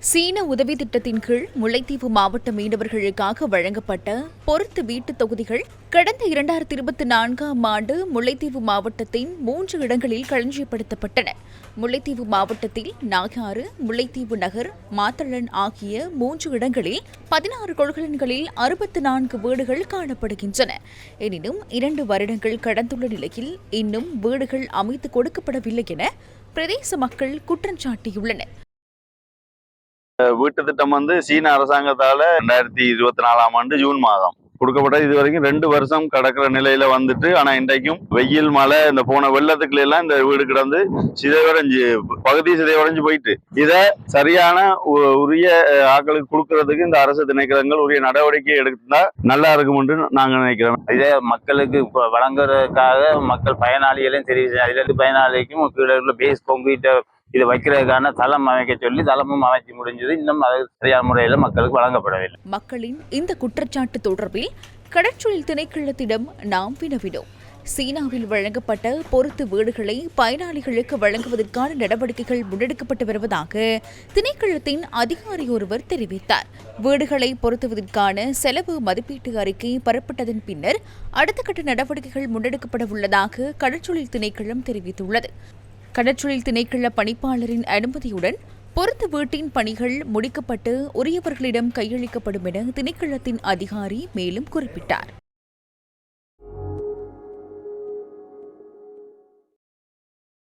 சீன உதவி திட்டத்தின் கீழ் முல்லைத்தீவு மாவட்ட மீனவர்களுக்காக வழங்கப்பட்ட பொருத்து வீட்டுத் தொகுதிகள் கடந்த 2024ஆம் ஆண்டு முல்லைத்தீவு மாவட்டத்தின் 3 இடங்களில் களஞ்சியப்படுத்தப்பட்டன. முல்லைத்தீவு மாவட்டத்தில் நாகாறு, முல்லைத்தீவு நகர், மாத்தளன் ஆகிய 3 இடங்களில் 16 கொள்கலன்களில் 64 வீடுகள் காணப்படுகின்றன. எனினும் 2 வருடங்கள் கடந்துள்ள நிலையில் இன்னும் வீடுகள் அமைத்துக் கொடுக்கப்படவில்லை என பிரதேச மக்கள் குற்றம் சாட்டியுள்ளனர். வீட்டு திட்டம் சீன அரசாங்கத்தால 2024ஆம் ஆண்டு ஜூன் மாதம் கொடுக்கப்பட்ட இதுவரைக்கும் 2 வருஷம் கடக்கிற நிலையில வந்துட்டு, ஆனா இன்றைக்கும் வெயில் மழை இந்த போன வெள்ளத்துக்குள்ள எல்லாம் இந்த வீடு கிடந்து சிதைவடைஞ்சு போயிட்டு, இத சரியான உரிய ஆக்களுக்கு கொடுக்கறதுக்கு இந்த அரசு திணைக்களங்கள் உரிய நடவடிக்கை எடுத்தா நல்லா இருக்கும் என்று நாங்க நினைக்கிறோம். இதே மக்களுக்கு வழங்குறதுக்காக மக்கள் பயனாளிகளையும் தெரிவிச்சு, அதுல பயனாளிக்கும் கீழே உள்ள பேஸ் கொங்கிட்ட இதை வைக்கிறதுக்கான தளம் அமைக்க சொல்லி தளமும் அமைச்சு முடிஞ்சது. இன்னும் அது சரியான முறையில் மக்களுக்கு வழங்கப்படவில்லை. மக்களின் இந்த குற்றச்சாட்டு தொடர்பில் கடற்றொழில் திணைக்களத்திடம் நாம் வினவினோம். சீனாவில் வழங்கப்பட்ட பொருத்து வீடுகளை பயனாளிகளுக்கு வழங்குவதற்கான நடவடிக்கைகள் முன்னெடுக்கப்பட்டு வருவதாக திணைக்களத்தின் அதிகாரி ஒருவர் தெரிவித்தார். வீடுகளை பொருத்துவதற்கான செலவு மதிப்பீட்டு அறிக்கை பெறப்பட்டதன் பின்னர் அடுத்த கட்ட நடவடிக்கைகள் முன்னெடுக்கப்பட உள்ளதாக கடற்றொழில் திணைக்களம் தெரிவித்துள்ளது. கடற்றொழில் திணைக்கள பணிப்பாளரின் அனுமதியுடன் பொருத்து வீட்டின் பணிகள் முடிக்கப்பட்டு உரியவர்களிடம் கையளிக்கப்படும் என திணைக்களத்தின் அதிகாரி மேலும் குறிப்பிட்டார்.